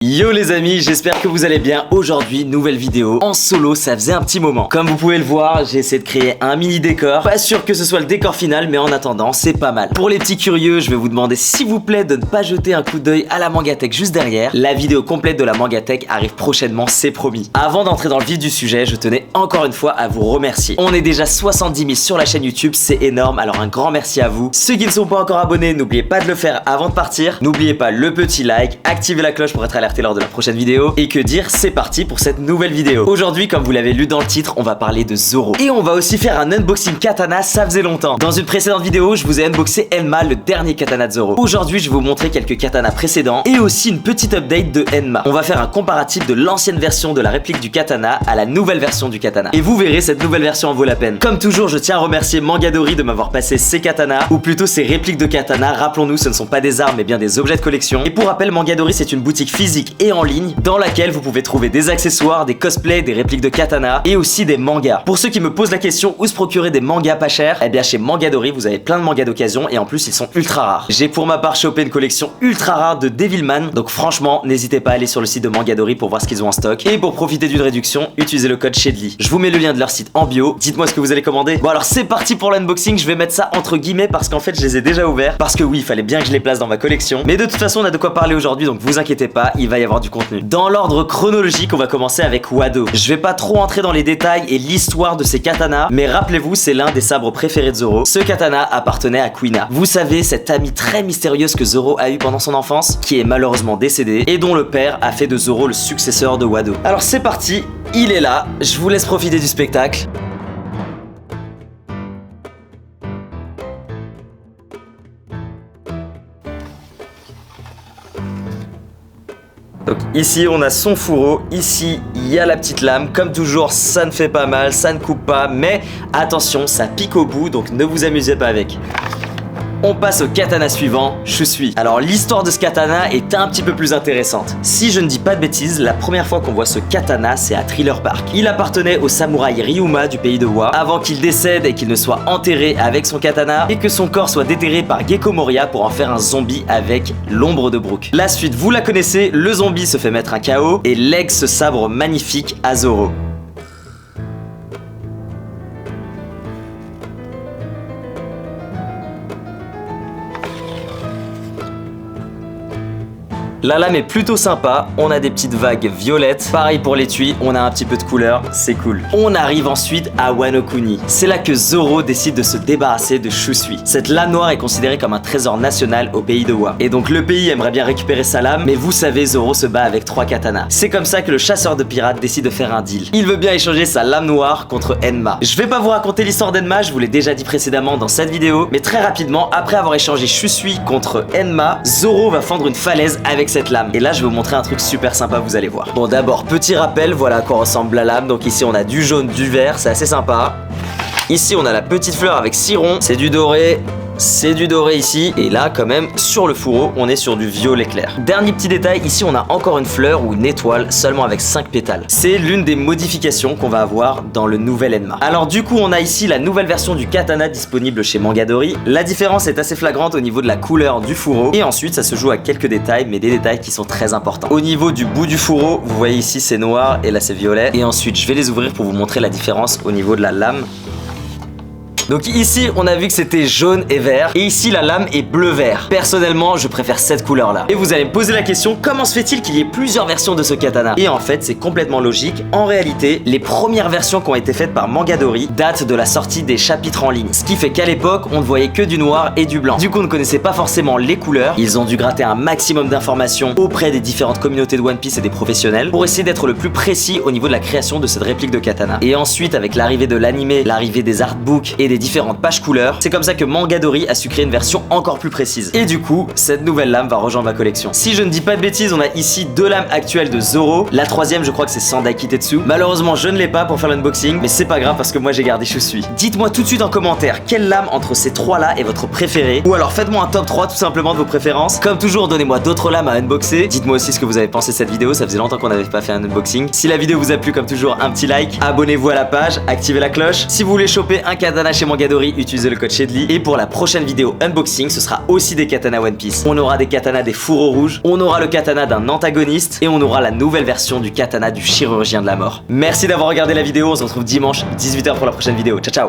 Yo les amis, j'espère que vous allez bien. Aujourd'hui, nouvelle vidéo en solo, ça faisait un petit moment. Comme vous pouvez le voir, j'ai essayé de créer un mini décor. Pas sûr que ce soit le décor final, mais en attendant, c'est pas mal. Pour les petits curieux, je vais vous demander s'il vous plaît de ne pas jeter un coup d'œil à la Mangatech juste derrière. La vidéo complète de la Mangatech arrive prochainement, c'est promis. Avant d'entrer dans le vif du sujet, je tenais encore une fois à vous remercier. On est déjà 70 000 sur la chaîne YouTube, c'est énorme, alors un grand merci à vous. Ceux qui ne sont pas encore abonnés, n'oubliez pas de le faire avant de partir. N'oubliez pas le petit like, activez la cloche pour être alerté lors de la prochaine vidéo. Et que dire, c'est parti pour cette nouvelle vidéo. Aujourd'hui, comme vous l'avez lu dans le titre, on va parler de Zoro. Et on va aussi faire un unboxing katana, ça faisait longtemps. Dans une précédente vidéo, je vous ai unboxé Enma, le dernier katana de Zoro. Aujourd'hui, je vais vous montrer quelques katanas précédents et aussi une petite update de Enma. On va faire un comparatif de l'ancienne version de la réplique du katana à la nouvelle version du katana. Et vous verrez, cette nouvelle version en vaut la peine. Comme toujours, je tiens à remercier Mangadori de m'avoir passé ces katanas, ou plutôt ces répliques de katana. Rappelons-nous, ce ne sont pas des armes, mais bien des objets de collection. Et pour rappel, Mangadori, c'est une boutique physique et en ligne dans laquelle vous pouvez trouver des accessoires, des cosplays, des répliques de katana et aussi des mangas. Pour ceux qui me posent la question où se procurer des mangas pas chers, eh bien chez Mangadori vous avez plein de mangas d'occasion et en plus ils sont ultra rares. J'ai pour ma part chopé une collection ultra rare de Devilman, donc franchement n'hésitez pas à aller sur le site de Mangadori pour voir ce qu'ils ont en stock. Et pour profiter d'une réduction, utilisez le code Shedly. Je vous mets le lien de leur site en bio, dites-moi ce que vous allez commander. Bon alors c'est parti pour l'unboxing, je vais mettre ça entre guillemets parce qu'en fait je les ai déjà ouverts, parce que oui il fallait bien que je les place dans ma collection. Mais de toute façon on a de quoi parler aujourd'hui, donc vous inquiétez pas, il va y avoir du contenu. Dans l'ordre chronologique, on va commencer avec Wado. Je vais pas trop entrer dans les détails et l'histoire de ces katanas, mais rappelez-vous, c'est l'un des sabres préférés de Zoro. Ce katana appartenait à Kuina. Vous savez, cette amie très mystérieuse que Zoro a eue pendant son enfance, qui est malheureusement décédée, et dont le père a fait de Zoro le successeur de Wado. Alors c'est parti, il est là, je vous laisse profiter du spectacle. Donc ici on a son fourreau, ici il y a la petite lame, comme toujours ça ne fait pas mal, ça ne coupe pas, mais attention ça pique au bout donc ne vous amusez pas avec. On passe au katana suivant, Shusui. Alors l'histoire de ce katana est un petit peu plus intéressante. Si je ne dis pas de bêtises, la première fois qu'on voit ce katana, c'est à Thriller Bark. Il appartenait au samouraï Ryuma du pays de Wa, avant qu'il décède et qu'il ne soit enterré avec son katana, et que son corps soit déterré par Gecko Moria pour en faire un zombie avec l'ombre de Brook. La suite, vous la connaissez, le zombie se fait mettre un KO et lègue ce sabre magnifique à Zoro. La lame est plutôt sympa, on a des petites vagues violettes. Pareil pour l'étui, on a un petit peu de couleur, c'est cool. On arrive ensuite à Wano Kuni. C'est là que Zoro décide de se débarrasser de Shusui. Cette lame noire est considérée comme un trésor national au pays de Wa. Et donc le pays aimerait bien récupérer sa lame, mais vous savez, Zoro se bat avec 3 katanas. C'est comme ça que le chasseur de pirates décide de faire un deal. Il veut bien échanger sa lame noire contre Enma. Je vais pas vous raconter l'histoire d'Enma, je vous l'ai déjà dit précédemment dans cette vidéo, mais très rapidement, après avoir échangé Shusui contre Enma, Zoro va fendre une falaise avec cette lame. Et là je vais vous montrer un truc super sympa, vous allez voir. Bon d'abord petit rappel, voilà à quoi ressemble la lame. Donc ici on a du jaune, du vert, c'est assez sympa. Ici on a la petite fleur avec 6 ronds, c'est du doré. C'est du doré ici, et là quand même sur le fourreau on est sur du violet clair. Dernier petit détail, ici on a encore une fleur ou une étoile seulement avec 5 pétales. C'est l'une des modifications qu'on va avoir dans le nouvel Enma. Alors du coup on a ici la nouvelle version du katana disponible chez Mangadori. La différence est assez flagrante au niveau de la couleur du fourreau, et ensuite ça se joue à quelques détails, mais des détails qui sont très importants. Au niveau du bout du fourreau, vous voyez ici c'est noir et là c'est violet, et ensuite je vais les ouvrir pour vous montrer la différence au niveau de la lame. Donc ici on a vu que c'était jaune et vert, et ici la lame est bleu-vert. Personnellement je préfère cette couleur là. Et vous allez me poser la question, comment se fait-il qu'il y ait plusieurs versions de ce katana? Et en fait c'est complètement logique. En réalité les premières versions qui ont été faites par Mangadori datent de la sortie des chapitres en ligne, ce qui fait qu'à l'époque on ne voyait que du noir et du blanc. Du coup on ne connaissait pas forcément les couleurs. Ils ont dû gratter un maximum d'informations auprès des différentes communautés de One Piece et des professionnels pour essayer d'être le plus précis au niveau de la création de cette réplique de katana. Et ensuite avec l'arrivée de l'anime, l'arrivée des artbooks et des différentes pages couleurs, c'est comme ça que Mangadori a su créer une version encore plus précise. Et du coup, cette nouvelle lame va rejoindre ma collection. Si je ne dis pas de bêtises, on a ici 2 lames actuelles de Zoro. La troisième, je crois que c'est Sandai Kitetsu. Malheureusement, je ne l'ai pas pour faire l'unboxing, mais c'est pas grave parce que moi j'ai gardé Shusui. Dites-moi tout de suite en commentaire quelle lame entre ces 3 là est votre préférée, ou alors faites-moi un top 3 tout simplement de vos préférences. Comme toujours, donnez-moi d'autres lames à unboxer. Dites-moi aussi ce que vous avez pensé de cette vidéo, ça faisait longtemps qu'on n'avait pas fait un unboxing. Si la vidéo vous a plu, comme toujours, un petit like, abonnez-vous à la page, activez la cloche. Si vous voulez choper un katana chez Mangadori, utilisez le code Shedly. Et pour la prochaine vidéo unboxing, ce sera aussi des katanas One Piece. On aura des katanas des fourreaux rouges, on aura le katana d'un antagoniste et on aura la nouvelle version du katana du chirurgien de la mort. Merci d'avoir regardé la vidéo, on se retrouve dimanche 18h pour la prochaine vidéo. Ciao ciao.